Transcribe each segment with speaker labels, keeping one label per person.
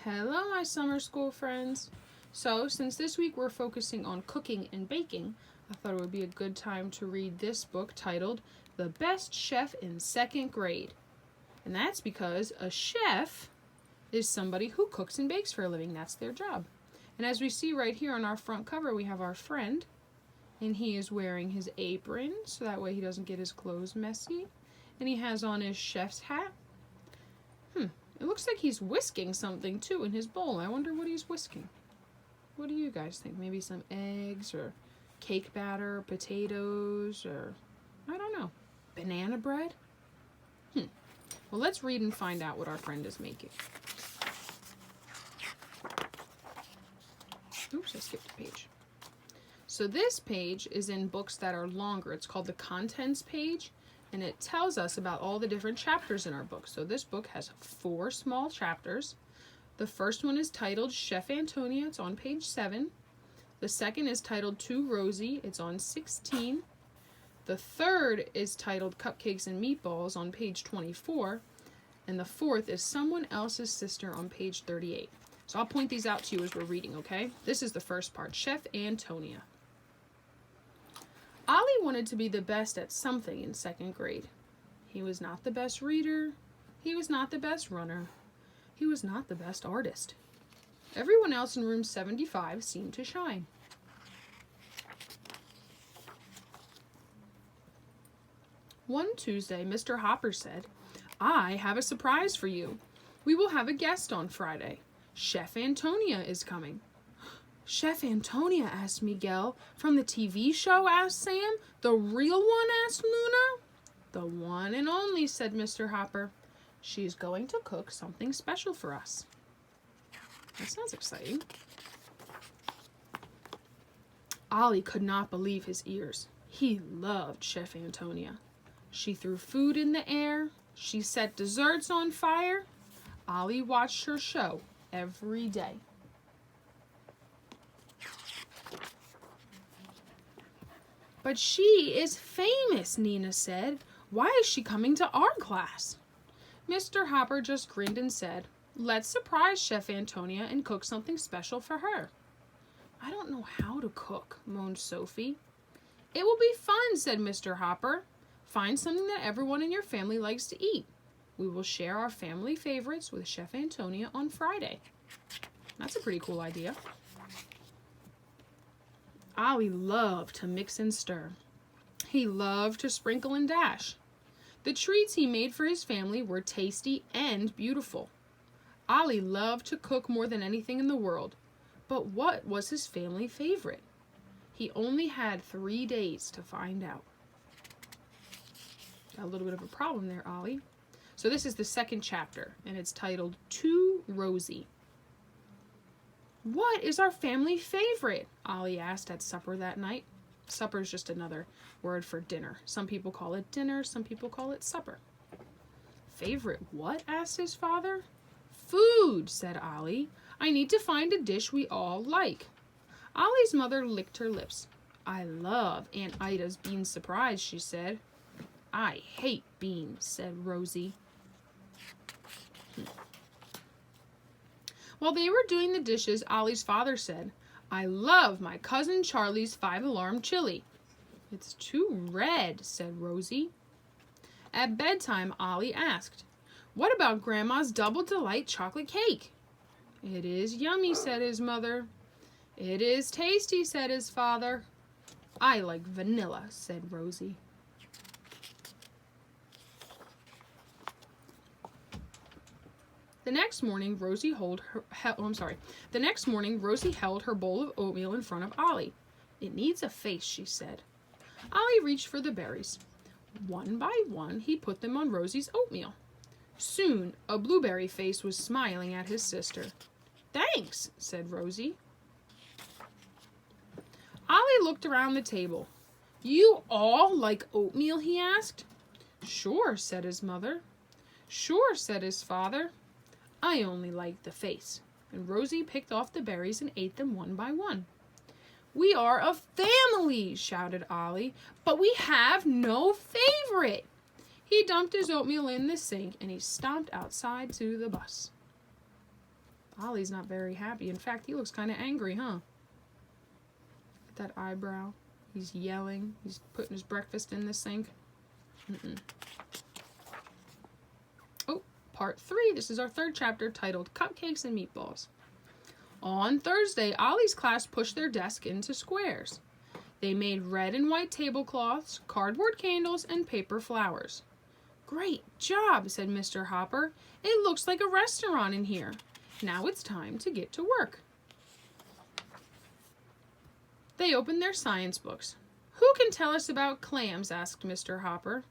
Speaker 1: Hello, my summer school friends. So, since this week we're focusing on cooking and baking, I thought it would be a good time to read this book titled The Best Chef in Second Grade. And that's because a chef is somebody who cooks and bakes for a living. That's their job. And as we see right here on our front cover, we have our friend, and he is wearing his apron so that way he doesn't get his clothes messy. And he has on his chef's hat. It looks like he's whisking something too in his bowl. I wonder what he's whisking. What do you guys think? Maybe some eggs or cake batter, potatoes, or I don't know, banana bread? Well, let's read and find out what our friend is making. Oops, I skipped a page. So this page is in books that are longer. It's called the contents page, and it tells us about all the different chapters in our book. So this book has 4 small chapters. The first one is titled Chef Antonia. It's on page 7. The second is titled To Rosie. It's on 16. The third is titled Cupcakes and Meatballs on page 24. And the fourth is Someone Else's Sister on page 38. So I'll point these out to you as we're reading, okay? This is the first part, Chef Antonia. Ollie wanted to be the best at something in second grade. He was not the best reader. He was not the best runner. He was not the best artist. Everyone else in room 75 seemed to shine. One Tuesday, Mr. Hopper said, "I have a surprise for you. We will have a guest on Friday. Chef Antonia is coming." "Chef Antonia?" asked Miguel. "From the TV show?" asked Sam. "The real one?" asked Luna. "The one and only," said Mr. Hopper. "She is going to cook something special for us." That sounds exciting. Ollie could not believe his ears. He loved Chef Antonia. She threw food in the air. She set desserts on fire. Ollie watched her show every day. "But she is famous," Nina said. "Why is she coming to our class?" Mr. Hopper just grinned and said, "Let's surprise Chef Antonia and cook something special for her." "I don't know how to cook," moaned Sophie. "It will be fun," said Mr. Hopper. "Find something that everyone in your family likes to eat. We will share our family favorites with Chef Antonia on Friday." That's a pretty cool idea. Ollie loved to mix and stir. He loved to sprinkle and dash. The treats he made for his family were tasty and beautiful. Ollie loved to cook more than anything in the world. But what was his family favorite? He only had 3 days to find out. Got a little bit of a problem there, Ollie. So this is the second chapter, and it's titled To Rosie. "What is our family favorite?" Ollie asked at supper that night. Supper is just another word for dinner. Some people call it dinner, some people call it supper. "Favorite what?" asked his father. "Food," said Ollie. "I need to find a dish we all like." Ollie's mother licked her lips. "I love Aunt Ida's bean surprise," she said. "I hate beans," said Rosie. While they were doing the dishes, Ollie's father said, "I love my cousin Charlie's 5-alarm chili." "It's too red," said Rosie. At bedtime, Ollie asked, "What about Grandma's Double Delight chocolate cake?" "It is yummy," said his mother. "It is tasty," said his father. "I like vanilla," said Rosie. The next morning, Rosie held her bowl of oatmeal in front of Ollie. "It needs a face," she said. Ollie reached for the berries. One by one, he put them on Rosie's oatmeal. Soon, a blueberry face was smiling at his sister. "Thanks," said Rosie. Ollie looked around the table. "You all like oatmeal?" he asked. "Sure," said his mother. "Sure," said his father. "I only like the face." And Rosie picked off the berries and ate them one by one. "We are a family," shouted Ollie, "but we have no favorite." He dumped his oatmeal in the sink and he stomped outside to the bus. Ollie's not very happy. In fact, he looks kind of angry, huh? That eyebrow. He's yelling. He's putting his breakfast in the sink. Oh, part 3. This is our 3rd chapter titled Cupcakes and Meatballs. On Thursday, Ollie's class pushed their desk into squares. They made red and white tablecloths, cardboard candles, and paper flowers. Great job, said Mr. Hopper. It looks like a restaurant in here. Now it's time to get to work. They opened their science books. Who can tell us about clams? Asked Mr. Hopper.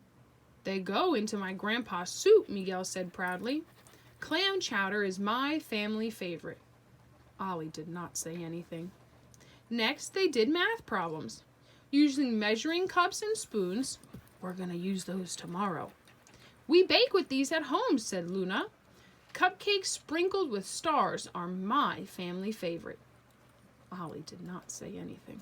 Speaker 1: They go into my grandpa's soup, Miguel said proudly. Clam chowder is my family favorite. Ollie did not say anything. Next, they did math problems. Using measuring cups and spoons. We're going to use those tomorrow. We bake with these at home, said Luna. Cupcakes sprinkled with stars are my family favorite. Ollie did not say anything.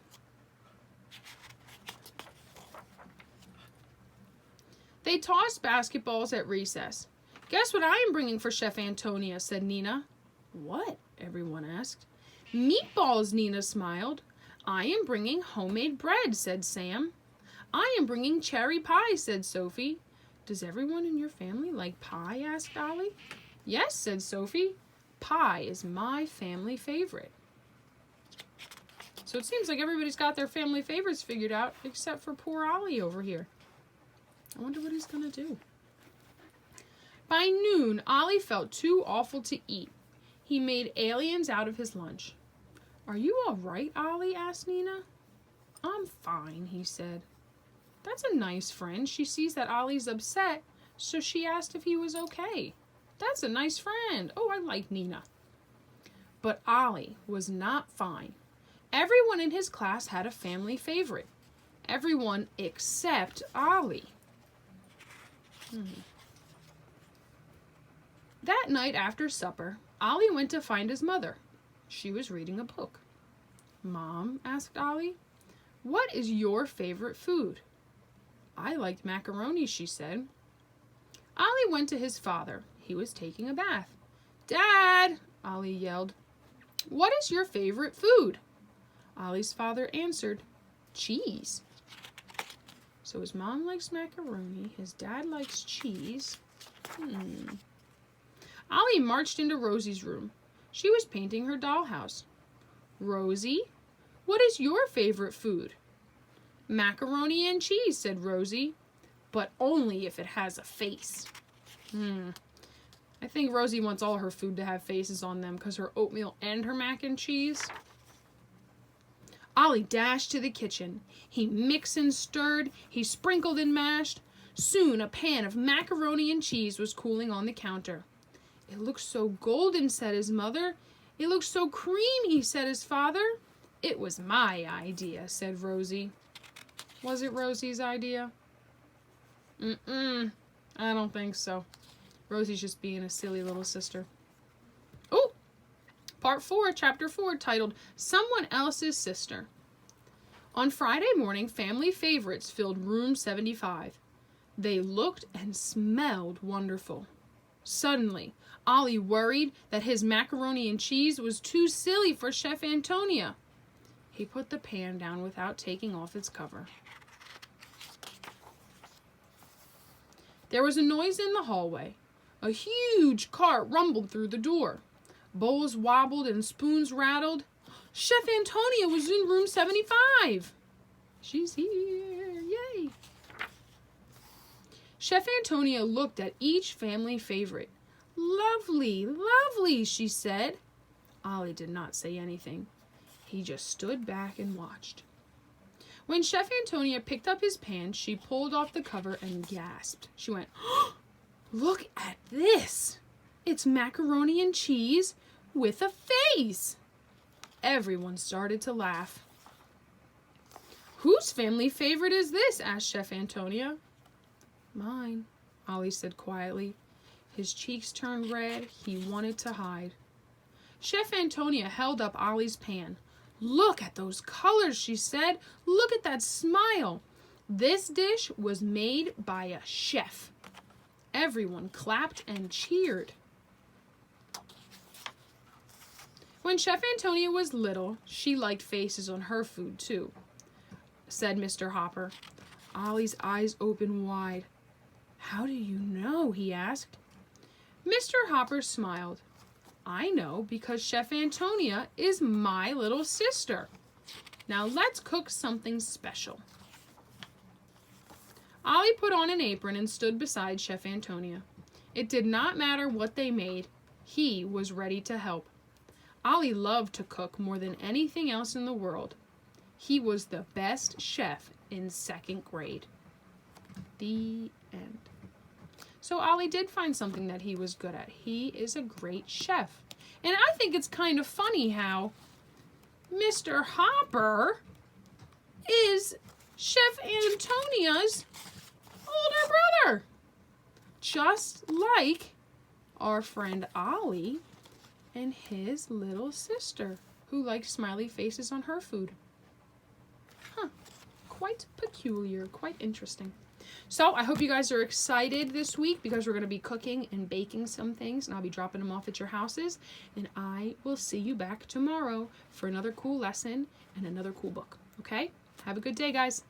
Speaker 1: They tossed basketballs at recess. Guess what I am bringing for Chef Antonia, said Nina. What? Everyone asked. Meatballs, Nina smiled. I am bringing homemade bread, said Sam. I am bringing cherry pie, said Sophie. Does everyone in your family like pie? Asked Ollie. Yes, said Sophie. Pie is my family favorite. So it seems like everybody's got their family favorites figured out, except for poor Ollie over here. I wonder what he's going to do. By noon, Ollie felt too awful to eat. He made aliens out of his lunch. Are you all right, Ollie? Asked Nina. I'm fine, he said. That's a nice friend. She sees that Ollie's upset, so she asked if he was okay. That's a nice friend. Oh, I like Nina. But Ollie was not fine. Everyone in his class had a family favorite. Everyone except Ollie. That night after supper, Ollie went to find his mother. She was reading a book. Mom, asked Ollie, what is your favorite food? I liked macaroni, she said. Ollie went to his father. He was taking a bath. Dad, Ollie yelled, what is your favorite food? Ollie's father answered, cheese. So his mom likes macaroni, his dad likes cheese. Ollie marched into Rosie's room. She was painting her dollhouse. Rosie, what is your favorite food? Macaroni and cheese, said Rosie, but only if it has a face. I think Rosie wants all her food to have faces on them because her oatmeal and her mac and cheese. Ollie dashed to the kitchen. He mixed and stirred. He sprinkled and mashed. Soon a pan of macaroni and cheese was cooling on the counter. It looks so golden, said his mother. It looks so creamy, said his father. It was my idea, said Rosie. Was it Rosie's idea? I don't think so. Rosie's just being a silly little sister. Oh! Part 4, Chapter 4, titled Someone Else's Sister. On Friday morning, family favorites filled room 75. They looked and smelled wonderful. Suddenly, Ollie worried that his macaroni and cheese was too silly for Chef Antonia. He put the pan down without taking off its cover. There was a noise in the hallway. A huge cart rumbled through the door. Bowls wobbled and spoons rattled. Chef Antonia was in room 75. She's here. Yay. Chef Antonia looked at each family favorite. Lovely, lovely, she said. Ollie did not say anything. He just stood back and watched. When Chef Antonia picked up his pan, she pulled off the cover and gasped. She went, look at this. It's macaroni and cheese with a face. Everyone started to laugh. Whose family favorite is this? Asked Chef Antonia. Mine, Ollie said quietly. His cheeks turned red. He wanted to hide. Chef Antonia held up Ollie's pan. Look at those colors, she said. Look at that smile. This dish was made by a chef. Everyone clapped and cheered. When Chef Antonia was little, she liked faces on her food too, said Mr. Hopper. Ollie's eyes opened wide. How do you know? He asked. Mr. Hopper smiled. I know because Chef Antonia is my little sister. Now let's cook something special. Ollie put on an apron and stood beside Chef Antonia. It did not matter what they made. He was ready to help. Ollie loved to cook more than anything else in the world. He was the best chef in 2nd grade. The end. So Ollie did find something that he was good at. He is a great chef. And I think it's kind of funny how Mr. Hopper is Chef Antonia's older brother. Just like our friend Ollie and his little sister, who liked smiley faces on her food. Quite peculiar, quite interesting. So I hope you guys are excited this week because we're going to be cooking and baking some things, and I'll be dropping them off at your houses. And I will see you back tomorrow for another cool lesson and another cool book. Okay? Have a good day, guys.